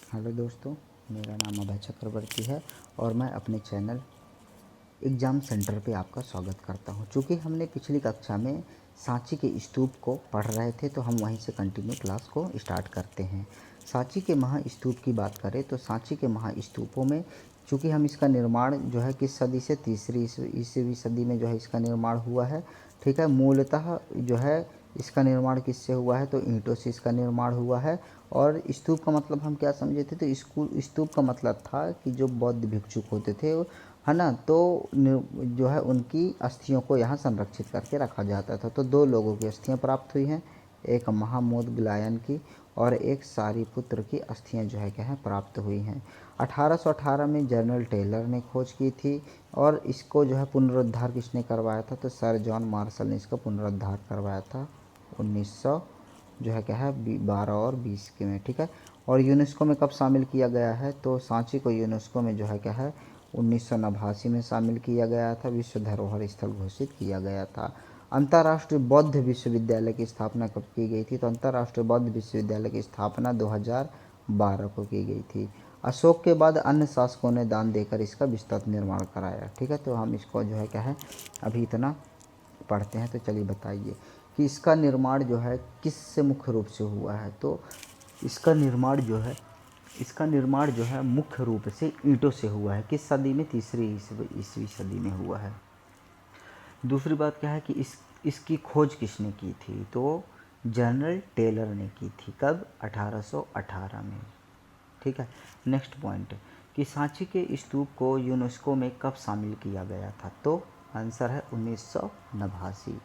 Hello दोस्तों, मेरा नाम अभय चक्रवर्ती है और मैं अपने चैनल एग्ज़ाम सेंटर पे आपका स्वागत करता हूँ। चूँकि हमने पिछली कक्षा में सांची के स्तूप को पढ़ रहे थे तो हम वहीं से कंटिन्यू क्लास को स्टार्ट करते हैं। सांची के महास्तूप की बात करें तो सांची के महास्तूपों में चूँकि हम इसका निर्माण जो है किस सदी से तीसरी ईसवी सदी में जो है इसका निर्माण हुआ है। ठीक है, मूलतः जो है इसका निर्माण किससे हुआ है तो ईंटों से इसका निर्माण हुआ है। और स्तूप का मतलब हम क्या समझे थे तो स्तूप का मतलब था कि जो बौद्ध भिक्षुक होते थे है ना, तो जो है उनकी अस्थियों को यहाँ संरक्षित करके रखा जाता था। तो दो लोगों की अस्थियाँ प्राप्त हुई हैं, एक महामोदग्लायन की और एक सारिपुत्र की अस्थियाँ जो है क्या है प्राप्त हुई हैं। 1818 में जनरल टेलर ने खोज की थी और इसको जो है पुनरुद्धार किसने करवाया था तो सर जॉन मार्शल ने इसका पुनरुद्धार करवाया था 1900 जो है क्या है 12 और 20 के में। ठीक है, और यूनेस्को में कब शामिल किया गया है तो सांची को यूनेस्को में जो है क्या है 1989 में शामिल किया गया था, विश्व धरोहर स्थल घोषित किया गया था। अंतर्राष्ट्रीय बौद्ध विश्वविद्यालय की स्थापना कब की गई थी तो अंतर्राष्ट्रीय बौद्ध विश्वविद्यालय की स्थापना 2012 को की गई थी। अशोक के बाद अन्य शासकों ने दान देकर इसका विस्तृत निर्माण कराया। ठीक है, तो हम इसको जो है क्या है अभी इतना पढ़ते हैं। तो चलिए बताइए कि इसका निर्माण जो है किस से मुख्य रूप से हुआ है तो इसका निर्माण जो है मुख्य रूप से ईंटों से हुआ है। किस सदी में तीसरी ईसवी सदी में हुआ है। दूसरी बात क्या है कि इसकी खोज किसने की थी तो जनरल टेलर ने की थी। कब 1818 में। ठीक है, नेक्स्ट पॉइंट कि सांची के स्तूप को यूनेस्को में कब शामिल किया गया था तो आंसर है 1989।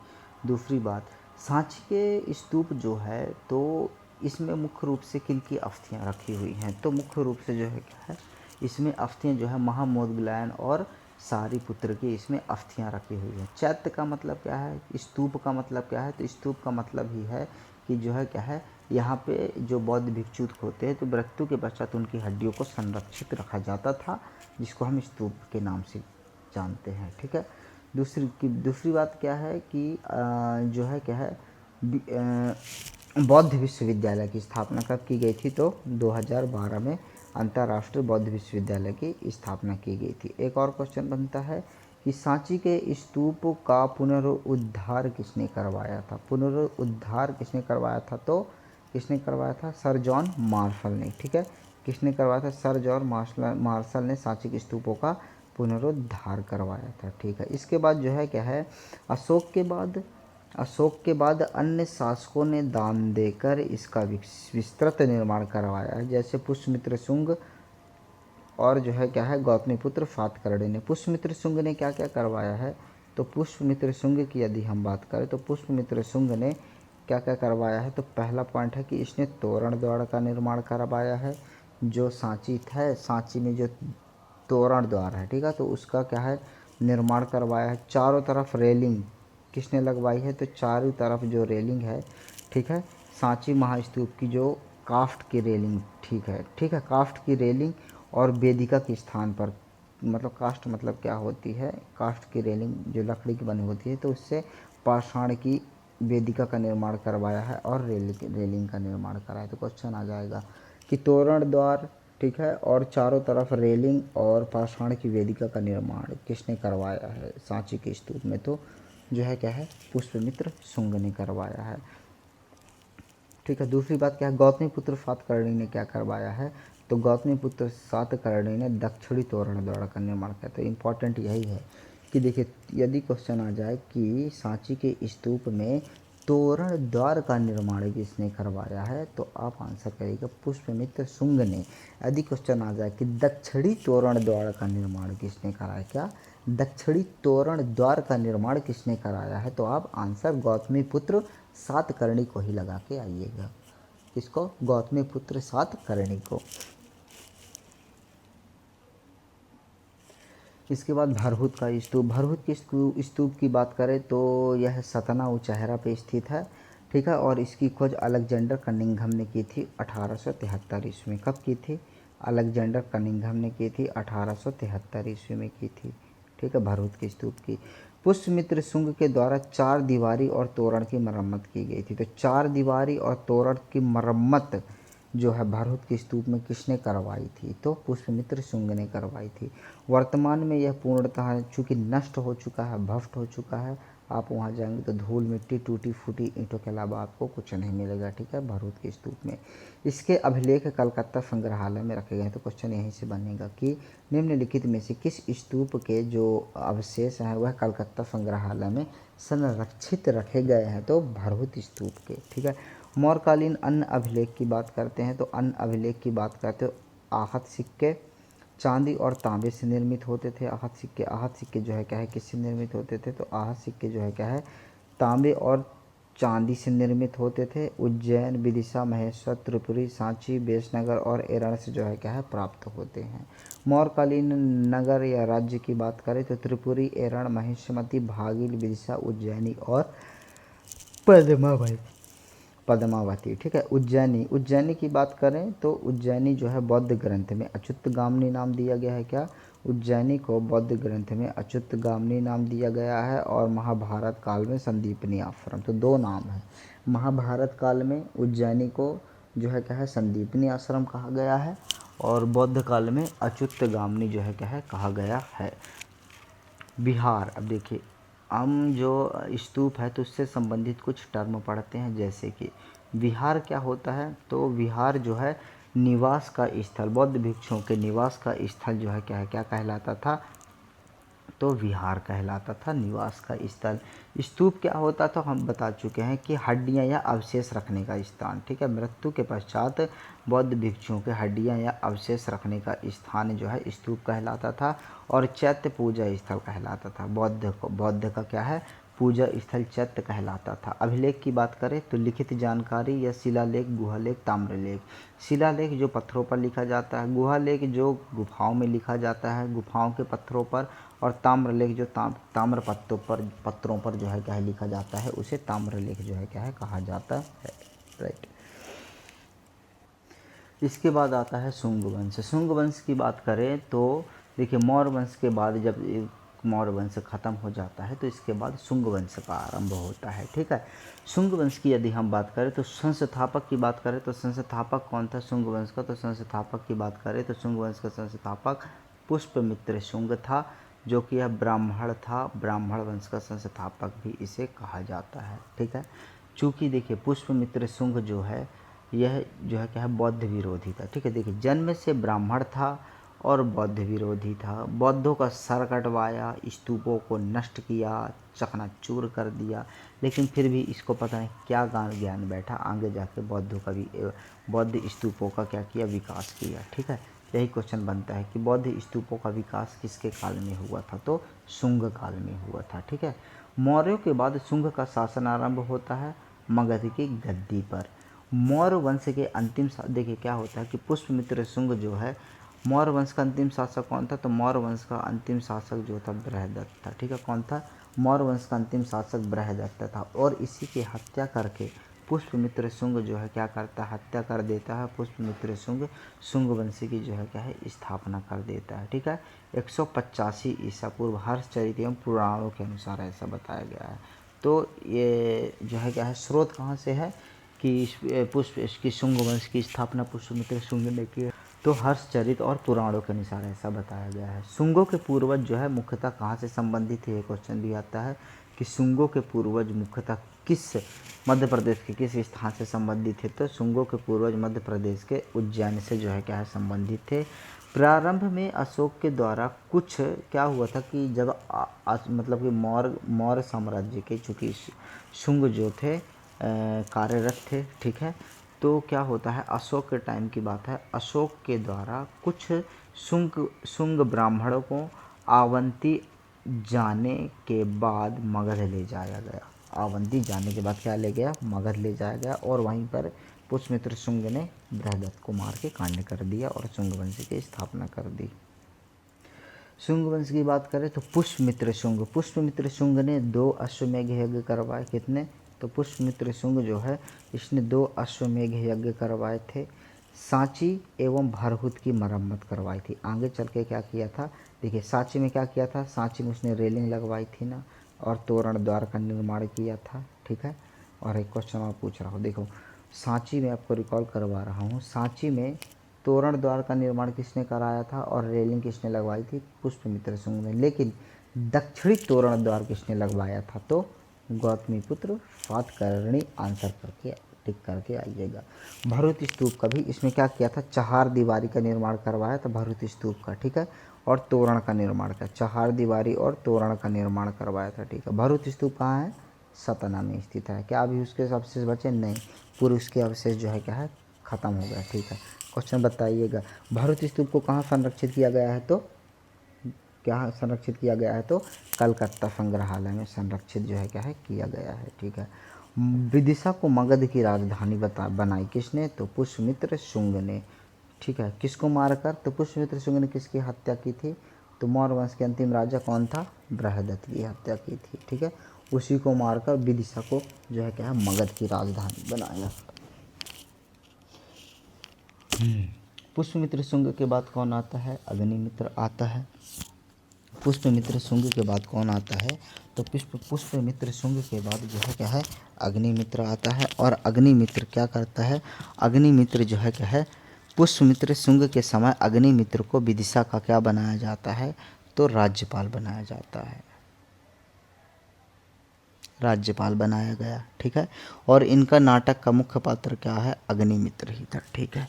दूसरी बात, सांची के स्तूप जो है तो इसमें मुख्य रूप से किन की अस्थियाँ रखी हुई हैं तो मुख्य रूप से जो है क्या है इसमें अस्थियाँ जो है महामोदग्लायन और सारिपुत्र की इसमें अस्थियाँ रखी हुई हैं। चैत्य का मतलब क्या है, स्तूप का मतलब क्या है तो स्तूप का मतलब ही है कि जो है क्या है यहाँ पे जो बौद्ध भिक्षुक होते हैं तो मृत्यु के पश्चात उनकी हड्डियों को संरक्षित रखा जाता था, जिसको हम स्तूप के नाम से जानते हैं। ठीक है, दूसरी बात क्या है कि जो है क्या है बौद्ध विश्वविद्यालय की स्थापना कब की गई थी तो 2012 में अंतर्राष्ट्रीय बौद्ध विश्वविद्यालय की स्थापना की गई थी। एक और क्वेश्चन बनता है कि सांची के स्तूप का पुनरुद्धार किसने करवाया था। पुनरुद्धार किसने करवाया था तो किसने करवाया था सर जॉन मार्शल ने। ठीक है, किसने करवाया था सर जॉन मार्शल ने सांची के स्तूपों का पुनरुद्धार करवाया था। ठीक है, इसके बाद जो है क्या है अशोक के बाद अन्य शासकों ने दान देकर इसका विस्तृत निर्माण करवाया है, जैसे पुष्यमित्र शुंग और जो है क्या है गौतमीपुत्र सातकर्णी ने। पुष्यमित्र शुंग ने क्या क्या करवाया है तो पुष्यमित्र शुंग की यदि हम बात करें तो पुष्यमित्र शुंग ने क्या क्या करवाया है तो पहला पॉइंट है कि इसने तोरण द्वार का निर्माण करवाया है। जो सांची है, सांची में जो तोरण द्वार है, ठीक है, तो उसका क्या है निर्माण करवाया है। चारों तरफ रेलिंग किसने लगवाई है तो चारों तरफ जो रेलिंग है, ठीक है, सांची महास्तूप की जो काष्ठ की रेलिंग, ठीक है, काष्ठ की रेलिंग और वेदिका के स्थान पर, मतलब काष्ठ मतलब क्या होती है, काष्ठ की रेलिंग जो लकड़ी की बनी होती है तो उससे पाषाण की वेदिका का निर्माण करवाया है और रेलिंग का निर्माण कराया। तो क्वेश्चन आ जाएगा कि तोरण द्वार, ठीक है, और चारों तरफ रेलिंग और पाषाण की वेदिका का निर्माण किसने करवाया है सांची के स्तूप में तो जो है क्या है पुष्यमित्र शुंग ने करवाया है। ठीक है, दूसरी बात क्या है गौतमीपुत्र सातकर्णी ने क्या करवाया है तो गौतमीपुत्र सातकर्णी ने दक्षिणी तोरण द्वार का निर्माण किया। तो इम्पॉर्टेंट यही है कि देखिए यदि क्वेश्चन आ जाए कि सांची के स्तूप में तोरण द्वार का निर्माण किसने करवाया है तो आप आंसर करिएगा पुष्यमित्र शुंग ने। यदि क्वेश्चन आ जाए कि दक्षिणी तोरण द्वार का निर्माण किसने कराया, क्या दक्षिणी तोरण द्वार का निर्माण किसने कराया है तो आप आंसर गौतमीपुत्र सातकर्णी को ही लगा के आइएगा। किसको, गौतमीपुत्र सातकर्णी को। इसके बाद भरहुत का स्तूप। भरहुत के स्तूप की बात करें तो यह सतना ऊंचाहरा पे स्थित है, ठीक है, और इसकी खोज अलेक्जेंडर कनिंघम ने की थी 1873 ईस्वी में। कब की थी, अलेक्जेंडर कनिंघम ने की थी 1873 ईस्वी में की थी। ठीक है, भरहुत के स्तूप की। पुष्यमित्र शुंग के द्वारा 4 दीवारी और तोरण की मरम्मत की गई थी। तो 4 दीवारी और तोरण की मरम्मत जो है भरहुत के स्तूप में किसने करवाई थी? तो पुष्यमित्र शुंग ने करवाई थी। वर्तमान में यह पूर्णतः चूँकि नष्ट हो चुका है, भ्रष्ट हो चुका है, आप वहाँ जाएंगे तो धूल मिट्टी टूटी फूटी ईंटों के अलावा आपको कुछ नहीं मिलेगा, ठीक है, भरहुत के स्तूप में। इसके अभिलेख कलकत्ता संग्रहालय में रखे गए हैं। तो क्वेश्चन यहीं से बनेगा कि निम्नलिखित में से किस स्तूप के जो अवशेष हैं वह कलकत्ता संग्रहालय में संरक्षित रखे गए हैं? तो भरहुत स्तूप के, ठीक है। मौर्यकालीन अन्य अभिलेख की बात करते हैं तो अन्य अभिलेख की बात करते हो आहत सिक्के चांदी और तांबे से निर्मित होते थे। आहत सिक्के जो है क्या है किससे निर्मित होते थे? तो आहत सिक्के जो है क्या है तांबे और चांदी से निर्मित होते थे। उज्जैन, विदिशा, महेश्वर, त्रिपुरी, सांची, बेसनगर और एरण से जो है क्या है प्राप्त होते हैं। मौर्यकालीन नगर या राज्य की बात करें तो त्रिपुरी, एरण, महिष्मती, भागिल, विदिशा, उज्जैनी और पद्मावती, ठीक है। उज्जैनी की बात करें तो उज्जैनी जो है बौद्ध ग्रंथ में अच्युतगामिनी नाम दिया गया है। क्या? उज्जैनी को बौद्ध ग्रंथ में अच्युतगामिनी नाम दिया गया है और महाभारत काल में संदीपनी आश्रम। तो दो नाम है। महाभारत काल में उज्जैनी को जो है क्या है संदीपनी आश्रम कहा गया है और बौद्ध काल में अच्युतगामिनी जो है क्या है कहा गया है। बिहार, अब देखिए हम जो स्तूप है तो उससे संबंधित कुछ टर्म पढ़ते हैं, जैसे कि विहार क्या होता है? तो विहार जो है निवास का स्थल, बौद्ध भिक्षुओं के निवास का स्थल जो है क्या कहलाता था? तो विहार कहलाता था, निवास का स्थल। स्तूप क्या होता था? हम बता चुके हैं कि हड्डियां या अवशेष रखने का स्थान, ठीक है। मृत्यु के पश्चात बौद्ध भिक्षुओं के हड्डियां या अवशेष रखने का स्थान जो है स्तूप कहलाता था और चैत्य पूजा स्थल कहलाता था। बौद्ध का क्या है पूजा स्थल चैत्य कहलाता था। अभिलेख की बात करें तो लिखित जानकारी या शिलालेख, गुहालेख, ताम्रलेख। शिलालेख जो पत्थरों पर लिखा जाता है, गुहालेख जो गुफाओं में लिखा जाता है गुफाओं के पत्थरों पर, और ताम्रलेख जो ताम्र पत्रों पर जो है क्या है लिखा जाता है, उसे ताम्रलेख जो है क्या है कहा जाता है, राइट। इसके बाद आता है शुंग वंश। शुंग वंश की बात करें तो देखिए मौर्य वंश के बाद जब मौर्य वंश खत्म हो जाता है तो इसके बाद शुंग वंश का आरंभ होता है, ठीक है। शुंग वंश की यदि हम बात करें तो संस्थापक की बात करें तो संस्थापक कौन था शुंग वंश का? तो संस्थापक की बात करें तो शुंग वंश का संस्थापक पुष्यमित्र शुंग था, जो कि यह ब्राह्मण था। ब्राह्मण वंश का संस्थापक भी इसे कहा जाता है, ठीक है। चूँकि देखिए पुष्यमित्र शुंग जो है यह जो है क्या है बौद्ध विरोधी था, ठीक है। देखिए जन्म से ब्राह्मण था और बौद्ध विरोधी था। बौद्धों का सर कटवाया, स्तूपों को नष्ट किया, चकनाचूर कर दिया, लेकिन फिर भी इसको पता नहीं क्या ज्ञान बैठा, आगे जाके बौद्धों का भी बौद्ध स्तूपों का क्या किया विकास किया, ठीक है। यही क्वेश्चन बनता है कि बौद्ध स्तूपों का विकास किसके काल में हुआ था? तो शुंग काल में हुआ था, ठीक है। मौर्यों के बाद शुंग का शासन आरंभ होता है मगध की गद्दी पर। मौर्य वंश के अंतिम देखिए क्या होता है कि पुष्यमित्र शुंग जो है मौर्य वंश का अंतिम शासक कौन था? तो मौर्य वंश का अंतिम शासक जो था बृहदत्त था, ठीक है। कौन था? मौर्य वंश का अंतिम शासक बृहदत्त था और इसी की हत्या करके पुष्यमित्र शुंग जो है क्या करता है? हत्या कर देता है। पुष्यमित्र शुंग शुंग वंश की जो है क्या है स्थापना कर देता है, ठीक है। 185 ईसा पूर्व हर्षचरित एवं पुराणों के अनुसार ऐसा बताया गया है। तो ये जो है क्या है स्रोत कहाँ से है कि इसकी शुंग वंश की स्थापना पुष्यमित्र शुंग ने की है? तो हर्षचरित और पुराणों के अनुसार ऐसा बताया गया है। शुंगों के पूर्वज जो है मुख्यतः कहाँ से संबंधित है? ये क्वेश्चन भी आता है कि शुंगों के पूर्वज मुख्यतः किस मध्य प्रदेश के किस स्थान से संबंधित थे? तो शुंगों के पूर्वज मध्य प्रदेश के उज्जैन से जो है क्या है संबंधित थे। प्रारंभ में अशोक के द्वारा कुछ क्या हुआ था कि जब मतलब कि मौर्य साम्राज्य के चूँकि शुंग जो थे कार्यरत थे, ठीक है। तो क्या होता है अशोक के टाइम की बात है, अशोक के द्वारा कुछ शुंग ब्राह्मणों को आवंती जाने के बाद मगध ले जाया गया। आवंती जाने के बाद क्या ले गया? मगध ले जाया गया और वहीं पर पुष्यमित्र शुंग ने बृहदत्त को मार के कांड कर दिया और शुंग वंश की स्थापना कर दी। शुंग वंश की बात करें तो पुष्यमित्र शुंग ने 2 अश्वमेघ यज्ञ करवाए। कितने? तो पुष्यमित्र शुंग जो है इसने 2 अश्वमेघ यज्ञ करवाए थे। सांची एवं भरहुत की मरम्मत करवाई थी। आगे चल के क्या किया था? देखिए सांची में क्या किया था? सांची में उसने रेलिंग लगवाई थी ना, और तोरण द्वार का निर्माण किया था, ठीक है। और एक क्वेश्चन और पूछ रहा हूँ, देखो सांची में आपको रिकॉल करवा रहा हूँ। सांची में तोरण द्वार का निर्माण किसने कराया था और रेलिंग किसने लगवाई थी? पुष्पमित्र शुंग ने। लेकिन दक्षिणी तोरण द्वार किसने लगवाया था? तो गौतमीपुत्र सातकर्णी। आंसर करके टिक करके आइएगा। भरूच स्तूप का भी इसमें क्या किया था? चहार दीवारी का निर्माण करवाया था भरूच स्तूप का, ठीक है, और तोरण का निर्माण का, चहार दीवारी और तोरण का निर्माण करवाया था, ठीक है। भरूच स्तूप कहाँ है? सतना में स्थित है। क्या अभी उसके अवशेष बचे? नहीं, पूरे उसके अवशेष जो है क्या है, खत्म हो गया, ठीक है। क्वेश्चन बताइएगा, भरूच स्तूप को कहाँ संरक्षित किया गया है? तो क्या संरक्षित किया गया है? तो कलकत्ता संग्रहालय में संरक्षित जो है क्या है, किया गया है, ठीक है। विदिशा को मगध की राजधानी बनाई किसने? तो पुष्यमित्र शुंग ने, ठीक है। किसको मारकर? तो पुष्यमित्र शुंग ने किसकी हत्या की थी? तो मौर्य वंश के अंतिम राजा कौन था? बृहदत्त की हत्या की थी, ठीक है। उसी को मारकर विदिशा को जो है क्या है, मगध की राजधानी बनाया। पुष्यमित्र शुंग के बाद कौन आता है? अग्निमित्र आता है। पुष्यमित्र शुंग के बाद कौन आता है? तो पुष्यमित्र शुंग के बाद जो है क्या है, अग्निमित्र आता है। और अग्निमित्र क्या करता है? अग्निमित्र जो है क्या है, पुष्यमित्र शुंग के समय अग्निमित्र को विदिशा का क्या बनाया जाता है? तो राज्यपाल बनाया जाता है, राज्यपाल बनाया गया, ठीक है। और इनका नाटक का मुख्य पात्र क्या है? अग्निमित्र ही था, ठीक है।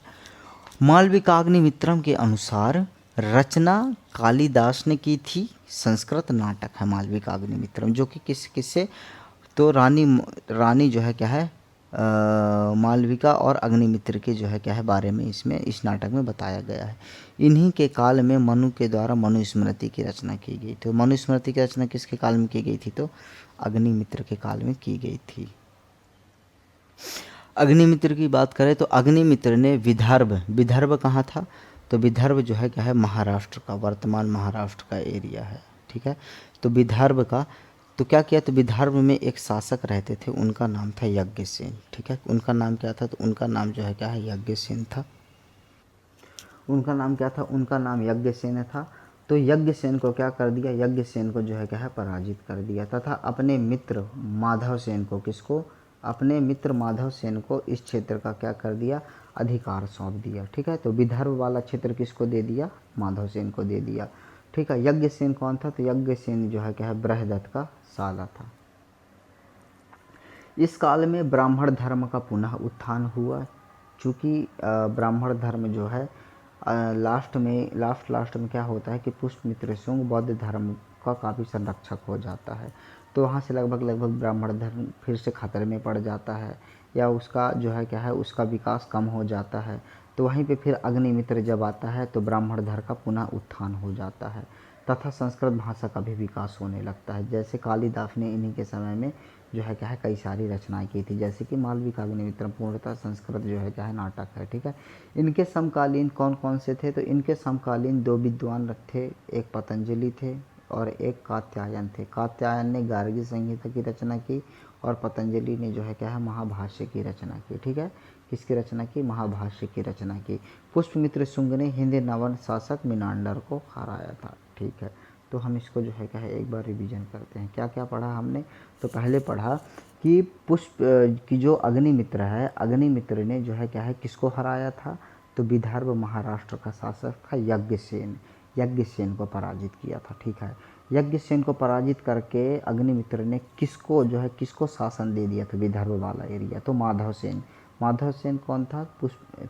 मालविकाग्निमित्रम के अनुसार रचना कालिदास ने की थी। संस्कृत नाटक है मालविकाग्निमित्रम, जो कि किससे? तो रानी जो है क्या है, मालविका और अग्निमित्र के जो है क्या है बारे में इसमें इस नाटक में बताया गया है। इन्हीं के काल में मनु के द्वारा मनुस्मृति की रचना की गई। तो मनुस्मृति की रचना किसके काल में की गई थी? तो अग्निमित्र के काल में की गई थी। अग्निमित्र की बात करें तो अग्निमित्र ने विदर्भ कहाँ था? तो विदर्भ जो है क्या है, महाराष्ट्र का, वर्तमान महाराष्ट्र का एरिया है, ठीक है। तो विदर्भ का तो क्या किया? तो विदर्भ में एक शासक रहते थे, उनका नाम था यज्ञसेन, ठीक है। उनका नाम क्या था? तो उनका नाम जो है क्या है, यज्ञसेन था। उनका नाम क्या था? उनका नाम यज्ञसेन था। तो यज्ञसेन को क्या कर दिया? यज्ञसेन को जो है क्या है, पराजित कर दिया तथा अपने मित्र माधव सेन को, किसको? अपने मित्र माधव सेन को इस क्षेत्र का क्या कर दिया? अधिकार सौंप दिया, ठीक है। तो विदर्भ वाला क्षेत्र किसको दे दिया? माधव सेन को दे दिया, ठीक है। यज्ञसेन कौन था? तो यज्ञसेन जो है क्या है, बृहदत्त का साला था। इस काल में ब्राह्मण धर्म का पुनः उत्थान हुआ। चूँकि ब्राह्मण धर्म जो है लास्ट में क्या होता है कि पुष्यमित्र शुंग बौद्ध धर्म का काफ़ी संरक्षक हो जाता है। तो वहाँ से लगभग ब्राह्मण धर्म फिर से खतरे में पड़ जाता है, या उसका जो है क्या है, उसका विकास कम हो जाता है। तो वहीं पे फिर अग्निमित्र जब आता है तो ब्राह्मण धर्म का पुनः उत्थान हो जाता है तथा संस्कृत भाषा का भी विकास होने लगता है। जैसे कालिदास ने इन्हीं के समय में जो है क्या है, कई सारी रचनाएं की थी, जैसे कि मालविकाग्निमित्रम पूर्णतः संस्कृत जो है क्या है, नाटक है, ठीक है। इनके समकालीन कौन कौन से थे? तो इनके समकालीन दो विद्वान थे, एक पतंजलि थे और एक कात्यायन थे। कात्यायन ने गार्गी संहिता की रचना की और पतंजलि ने जो है क्या है, महाभाष्य की रचना की, ठीक है। किसकी रचना की? महाभाष्य की रचना की। पुष्यमित्र शुंग ने हिंदी नवन शासक मिनांडर को हराया था, ठीक है। तो हम इसको जो है क्या है, एक बार रिवीजन करते हैं। क्या क्या पढ़ा हमने? तो पहले पढ़ा कि पुष्प की जो अग्निमित्र है, अग्निमित्र ने जो है क्या है, किसको हराया था? तो विदर्भ महाराष्ट्र का शासक था यज्ञसेन। यज्ञसेन को पराजित किया था, ठीक है। यज्ञसेन को पराजित करके अग्निमित्र ने किसको जो है, किसको शासन दे दिया था? विदर्भ वाला एरिया। तो माधवसेन। माधवसेन कौन था?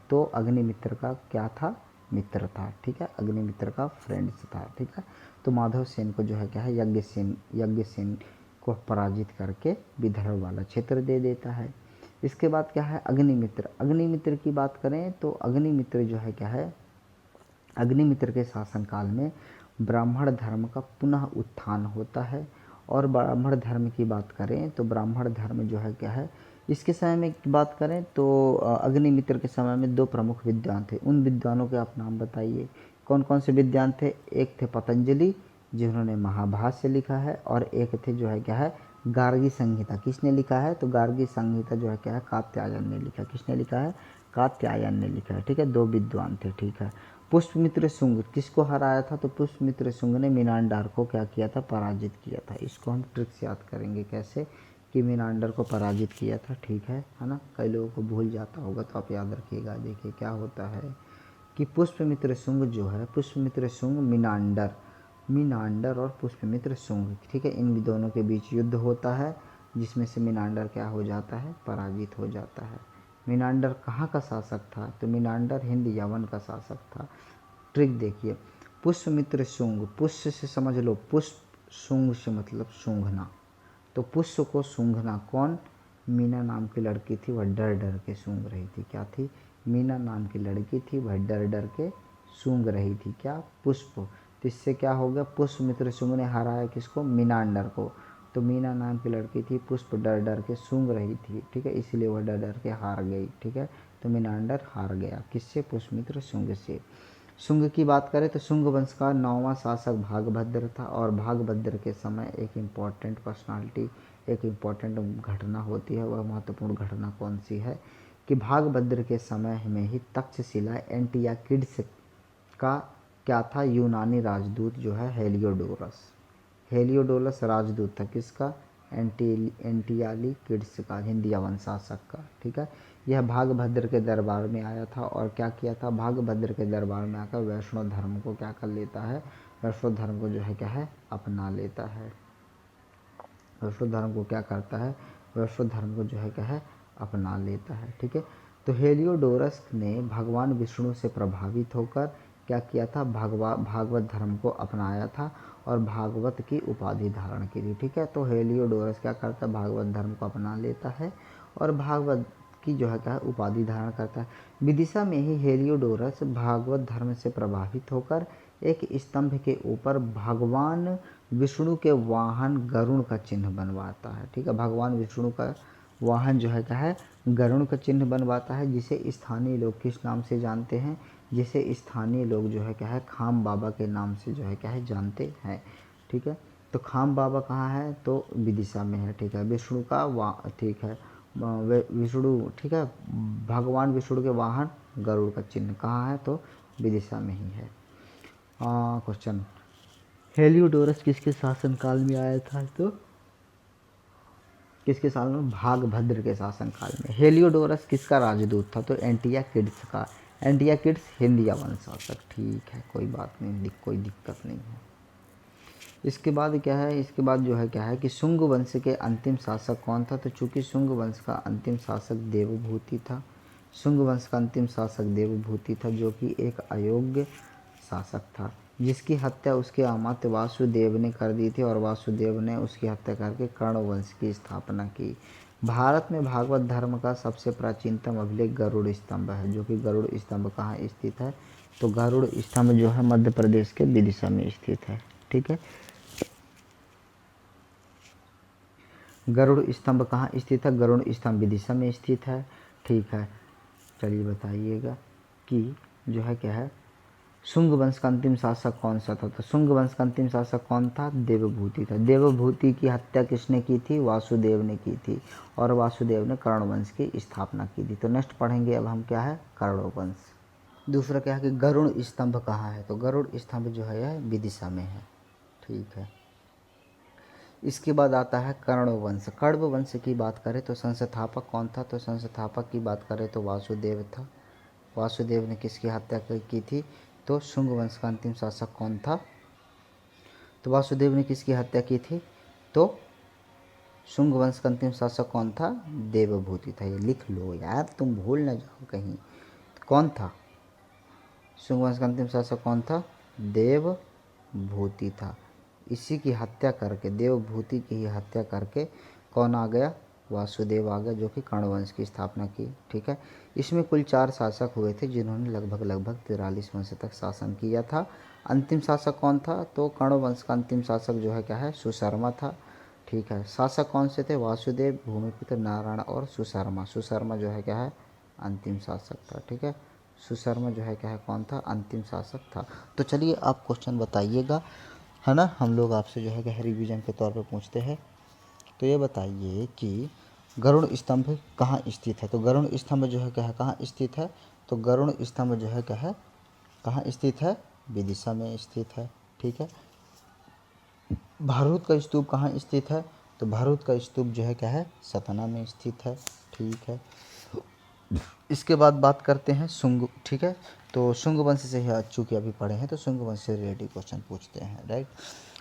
तो अग्निमित्र का क्या था? मित्र था, ठीक है। अग्निमित्र का फ्रेंड्स था, ठीक है। तो माधवसेन को जो है क्या है, यज्ञसेन को पराजित करके विदर्भ वाला क्षेत्र दे देता है। इसके बाद क्या है? अग्निमित्र। अग्निमित्र की बात करें तो अग्निमित्र जो है क्या है, अग्निमित्र के शासनकाल में ब्राह्मण धर्म का पुनः उत्थान होता है। और ब्राह्मण धर्म की बात करें तो ब्राह्मण धर्म जो है क्या है, इसके समय में बात करें तो अग्निमित्र के समय में दो प्रमुख विद्वान थे। उन विद्वानों के आप नाम बताइए। कौन कौन से विद्वान थे? एक थे पतंजलि, जिन्होंने महाभाष्य लिखा है, और एक थे जो है क्या है, गार्गी संहिता। किसने लिखा है? तो गार्गी संहिता जो है क्या है, कात्यायन ने लिखा। किसने लिखा है? कात्यायन ने लिखा है, ठीक है। दो विद्वान थे, ठीक है। पुष्यमित्र शुंग किसको हराया था? तो पुष्यमित्र शुंग ने मिनांडार को क्या किया था? पराजित किया था। इसको हम ट्रिक से याद करेंगे, कैसे कि मीनांडर को पराजित किया था, ठीक है ना। कई लोगों को भूल जाता होगा तो आप याद रखिएगा। देखिए क्या होता है कि पुष्यमित्र शुंग जो है, पुष्यमित्र शुंग मीनांडर और पुष्यमित्र शुंग, ठीक है, इन दोनों के बीच युद्ध होता है, जिसमें से मीनांडर क्या हो जाता है, पराजित हो जाता है। मीनांडर कहाँ का शासक था, तो मीनांडर हिंद यवन का शासक था। ट्रिक देखिए, पुष्यमित्र शुंग, पुष्य से समझ लो पुष्प, शुंग से मतलब सूंघना, तो पुष्य को सूंघना कौन, मीना नाम की लड़की थी, वह डर डर के सूंघ रही थी। क्या थी, मीना नाम की लड़की थी, वह डर डर के सूंघ रही थी, क्या, पुष्प। तो इससे क्या हो गया, पुष्यमित्र शुंग ने हराया किसको, मीनांडर को। तो मीना नाम की लड़की थी, पुष्प डर डर के सूंघ रही थी, ठीक है, इसलिए वह डर डर के हार गई, ठीक है। तो मीनांडर हार गया, किससे, पुष्यमित्र शुंग से। शुंग की बात करें तो शुंग वंश का 9वां शासक भागभद्र था, और भागभद्र के समय एक इम्पॉर्टेंट पर्सनालिटी, एक इम्पॉर्टेंट घटना होती है। वह महत्वपूर्ण घटना कौन सी है कि भागभद्र के समय में ही तक्षशिला एंटियाकिड्स का क्या था, यूनानी राजदूत जो है हेलियोडोरस, हेलियोडोरस राजदूत था किसका, एंटियालिकिड्स का, हिंदी यवन शासक का, ठीक है। यह भागभद्र के दरबार में आया था और क्या किया था, भागभद्र के दरबार में आकर वैष्णव धर्म को क्या कर लेता है, वैष्णव धर्म को जो है क्या है, अपना लेता है। वैष्णव धर्म को क्या करता है, वैष्णव धर्म को जो है क्या है, अपना लेता है, ठीक है। तो हेलियोडोरस ने भगवान विष्णु से प्रभावित होकर क्या किया था, भागवत धर्म को अपनाया था और भागवत की उपाधि धारण की थी, ठीक है। तो हेलियोडोरस क्या करता है, भागवत धर्म को अपना लेता है और भागवत की जो है क्या है, उपाधि धारण करता है। विदिशा में ही हेलियोडोरस भागवत धर्म से प्रभावित होकर एक स्तंभ के ऊपर भगवान विष्णु के वाहन गरुड़ का चिन्ह बनवाता है, ठीक है। भगवान विष्णु का वाहन जो है क्या है, गरुड़ का चिन्ह बनवाता है, जिसे स्थानीय लोग किस नाम से जानते हैं, जिसे स्थानीय लोग जो है क्या है, खाम बाबा के नाम से जो है क्या है, जानते हैं, ठीक है। तो खाम बाबा कहाँ है, तो विदिशा में है, ठीक है। विष्णु का ठीक है, विष्णु, ठीक है, भगवान विष्णु के वाहन गरुड़ का चिन्ह कहाँ है, तो विदिशा में ही है। क्वेश्चन, हेलियोडोरस किसके शासनकाल में आया था, तो किसके साल में, भागभद्र के शासनकाल में। हेलियोडोरस किसका राजदूत था, तो एंटियाकिड्स का, एंटियाकिड्स हिंदी यवन शासक, ठीक है, कोई बात नहीं, कोई दिक्कत नहीं है। इसके बाद क्या है, इसके बाद जो है क्या है कि शुंग वंश के अंतिम शासक कौन था, तो चूंकि शुंग वंश का अंतिम शासक देवभूति था, शुंग वंश का अंतिम शासक देवभूति था, जो कि एक अयोग्य शासक था, जिसकी हत्या उसके अमात्य वासुदेव ने कर दी थी और वासुदेव ने उसकी हत्या करके कर्ण वंश की स्थापना की। भारत में भागवत धर्म का सबसे प्राचीनतम अभिलेख गरुड़ स्तंभ है, जो कि गरुड़ स्तंभ कहाँ स्थित है, तो गरुड़ स्तंभ जो है मध्य प्रदेश के विदिशा में स्थित है, ठीक है। गरुड़ स्तंभ कहाँ स्थित है, गरुड़ स्तंभ विदिशा में स्थित है, ठीक है। चलिए बताइएगा कि जो है क्या है, शुंग वंश का अंतिम शासक कौन सा था, तो शुंग वंश का अंतिम शासक कौन था, देवभूति था। देवभूति की हत्या किसने की थी, वासुदेव ने की थी और वासुदेव ने कर्ण वंश की स्थापना की थी। तो नेक्स्ट पढ़ेंगे अब हम क्या है, कर्ण वंश। दूसरा क्या है कि गरुड़ स्तंभ कहाँ है, तो गरुड़ स्तंभ जो है यह विदिशा में है, ठीक है। इसके बाद आता है कर्ण वंश। कर्ण वंश की बात करें तो संस्थापक कौन था, तो संस्थापक की बात करें तो वासुदेव था। वासुदेव ने किसकी हत्या की थी, तो शुंग वंश का अंतिम शासक कौन था, तो वासुदेव ने किसकी हत्या की थी, तो शुंग वंश का अंतिम शासक कौन था, देवभूति था। ये लिख लो यार, तुम भूल ना जाओ कहीं, कौन था, शुंग वंश का अंतिम शासक कौन था, देवभूति था। इसी की हत्या करके, देवभूति की ही हत्या करके कौन आ गया, वासुदेव आ गया, जो कि कर्ण वंश की स्थापना की, ठीक है। इसमें कुल 4 शासक हुए थे, जिन्होंने लगभग 43 वर्ष तक शासन किया था। अंतिम शासक कौन था, तो कर्ण वंश का अंतिम शासक जो है क्या है, सुशर्मा था, ठीक है। शासक कौन से थे, वासुदेव, भूमिपुत्र, नारायण और सुशर्मा। सुशर्मा जो है क्या है, अंतिम शासक था, ठीक है। सुशर्मा जो है क्या है, कौन था, अंतिम शासक था। तो चलिए आप क्वेश्चन बताइएगा, है ना, हम लोग आपसे जो है कि रिवीजन के तौर पे पूछते हैं। तो ये बताइए कि गरुड़ स्तंभ कहाँ स्थित है, तो गरुड़ स्तंभ जो है क्या है, कहाँ स्थित है, तो गरुड़ स्तंभ जो है क्या है, कहाँ स्थित है, विदिशा में स्थित है, ठीक है। भारूद का स्तूप कहाँ स्थित है, तो भरूच का स्तूप जो है क्या है, सतना में स्थित है। ठीक है, इसके बाद बात करते हैं शुंग। ठीक है, तो शुंग वंश से चूँकि अभी पढ़े हैं तो शुंग वंश से रिलेटेड क्वेश्चन पूछते हैं, राइट।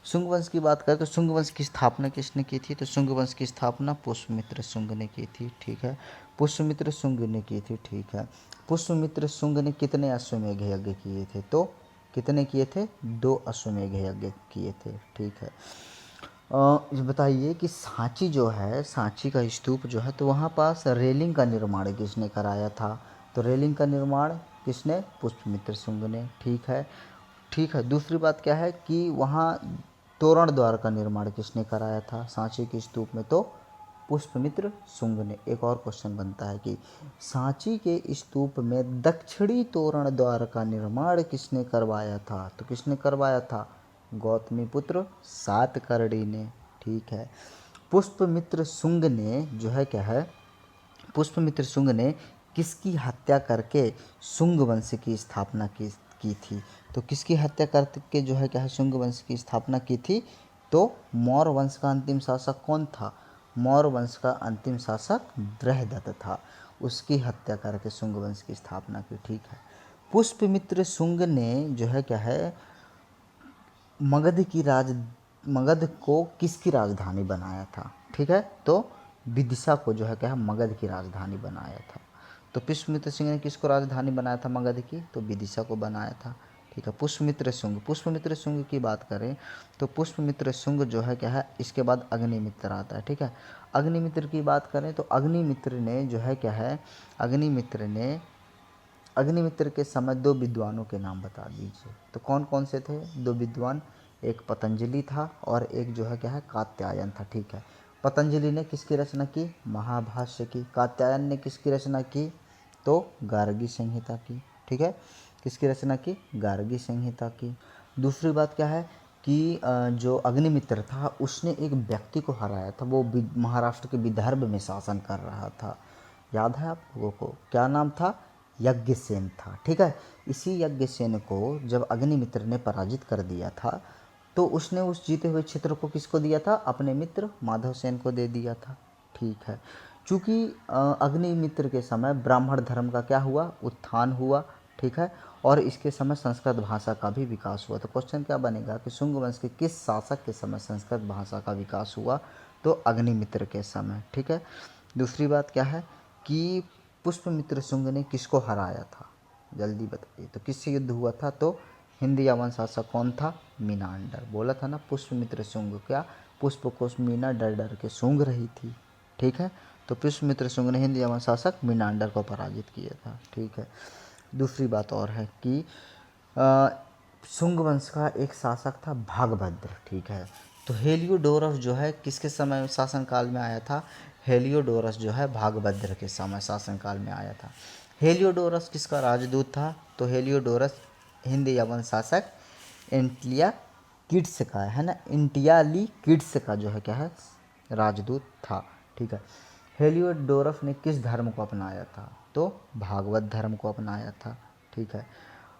शुंग वंश की बात करें तो शुंग वंश की स्थापना किसने की थी, तो शुंग वंश की स्थापना पुष्यमित्र शुंग ने की थी। ठीक है, पुष्यमित्र शुंग ने की थी। ठीक है, पुष्यमित्र शुंग ने कितने अश्वमेघ यज्ञ किए थे, तो कितने किए थे, 2 अश्वमेघ यज्ञ किए थे। ठीक है, ये बताइए कि सांची जो है, सांची का स्तूप जो है, तो वहाँ पास रेलिंग का निर्माण किसने कराया था, तो रेलिंग का निर्माण किसने, पुष्यमित्र शुंग ने। ठीक है, ठीक है, दूसरी बात क्या है कि वहाँ तोरण द्वार का निर्माण किसने कराया था सांची के स्तूप में, तो पुष्यमित्र शुंग ने। एक और क्वेश्चन बनता है कि सांची के स्तूप में दक्षिणी तोरण द्वार का निर्माण किसने करवाया था, तो किसने करवाया था, गौतमी पुत्र सातकर्णी ने। ठीक है, पुष्यमित्र शुंग ने जो है क्या है, पुष्यमित्र शुंग ने किसकी हत्या करके शुंग वंश की स्थापना की थी, तो किसकी हत्या करके जो है क्या है शुंग वंश की स्थापना की थी, तो मौर्य वंश का अंतिम शासक कौन था, मौर्य वंश का अंतिम शासक बृहदत्त था, उसकी हत्या करके शुंग वंश की स्थापना की। ठीक है, पुष्यमित्र शुंग ने जो है क्या है मगध को किसकी राजधानी बनाया था, ठीक है, तो विदिशा को जो है क्या है मगध की राजधानी बनाया था। तो पुष्यमित्र सिंह ने किसको राजधानी बनाया था मगध की, तो विदिशा को बनाया था। ठीक है, पुष्यमित्र शुंग की बात करें तो पुष्यमित्र शुंग जो है क्या है, इसके बाद अग्निमित्र आता है। ठीक है, अग्निमित्र की बात करें तो अग्निमित्र ने जो है क्या है, अग्निमित्र के समय 2 विद्वानों के नाम बता दीजिए, तो कौन कौन से थे 2 विद्वान, एक पतंजलि था और एक जो है क्या है कात्यायन था। ठीक है, पतंजलि ने किसकी रचना की, महाभाष्य की। कात्यायन ने किसकी रचना की, तो गार्गी संहिता की। ठीक है, किसकी रचना की, गार्गी संहिता की। दूसरी बात क्या है कि जो अग्निमित्र था उसने एक व्यक्ति को हराया था, वो महाराष्ट्र के विदर्भ में शासन कर रहा था, याद है आप लोगों को, क्या नाम था, यज्ञसेन था। ठीक है, इसी यज्ञसेन को जब अग्निमित्र ने पराजित कर दिया था तो उसने उस जीते हुए क्षेत्र को किसको दिया था, अपने मित्र माधवसेन को दे दिया था। ठीक है, चूँकि अग्निमित्र के समय ब्राह्मण धर्म का क्या हुआ, उत्थान हुआ। ठीक है, और इसके समय संस्कृत भाषा का भी विकास हुआ। तो क्वेश्चन क्या बनेगा कि शुंग वंश के किस शासक के समय संस्कृत भाषा का विकास हुआ, तो अग्निमित्र के समय। ठीक है, दूसरी बात क्या है कि पुष्यमित्र शुंग ने किसको हराया था, जल्दी बताइए, तो किससे युद्ध हुआ था, तो हिंद यावन शासक कौन था, मीनांडर। बोला था ना पुष्यमित्र शुंग, क्या पुष्प को मीना डर डर के सूंघ रही थी। ठीक है, तो पुष्यमित्र शुंग ने हिंद यावन शासक मीनांडर को पराजित किया था। ठीक है, दूसरी बात और है कि शुंग वंश का एक शासक था भागभद्र। ठीक है, तो हेलियोडोरस जो है किसके समय शासनकाल में आया था, हेलियोडोरस जो है भागभद्र के समय शासनकाल में आया था। हेलियोडोरस किसका राजदूत था, तो हेलियोडोरस हिंद यवन शासक एंटिलिया किड्स का है ना, इंटियाली किड्स का जो है क्या है राजदूत था। ठीक है, हेलियोडोरस ने किस धर्म को अपनाया था, तो भागवत धर्म को अपनाया था। ठीक है,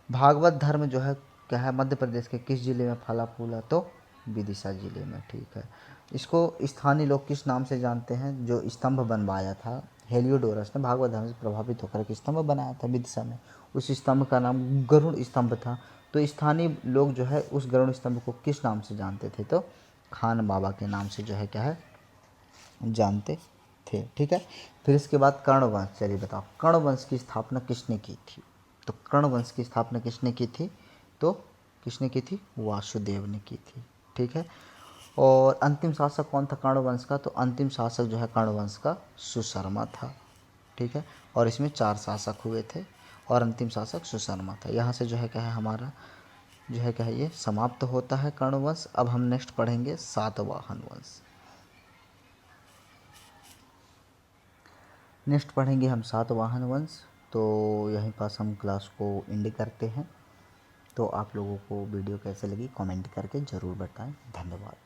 भागवत धर्म जो है क्या है मध्य प्रदेश के किस जिले में फला फूला, तो विदिशा जिले में। ठीक है, इसको स्थानीय लोग किस नाम से जानते हैं, जो स्तंभ बनवाया था हेलियोडोरस ने भागवत धर्म से प्रभावित होकर के स्तंभ बनाया था विदिशा में, उस स्तंभ का नाम गरुड़ स्तंभ था। तो स्थानीय लोग जो है उस गरुड़ स्तंभ को किस नाम से जानते थे, तो खान बाबा के नाम से जो है क्या है जानते थे। ठीक है, फिर इसके बाद कर्ण वंश, चलिए बताओ कर्ण वंश की स्थापना किसने की थी, तो कर्ण वंश की स्थापना किसने की थी, तो किसने की थी, वासुदेव ने की थी। ठीक है, और अंतिम शासक कौन था कर्ण वंश का, तो अंतिम शासक जो है कर्ण वंश का सुशर्मा था। ठीक है, और इसमें 4 शासक हुए थे और अंतिम शासक सुशर्मा था। यहाँ से जो है क्या है हमारा जो है क्या है ये समाप्त होता है कर्ण वंश। अब हम नेक्स्ट पढ़ेंगे सातवाहन वंश। नेक्स्ट पढ़ेंगे हम सातवाहन वंश। तो यहीं पास हम क्लास को एंड करते हैं। तो आप लोगों को वीडियो कैसे लगी कमेंट करके ज़रूर बताएं। धन्यवाद।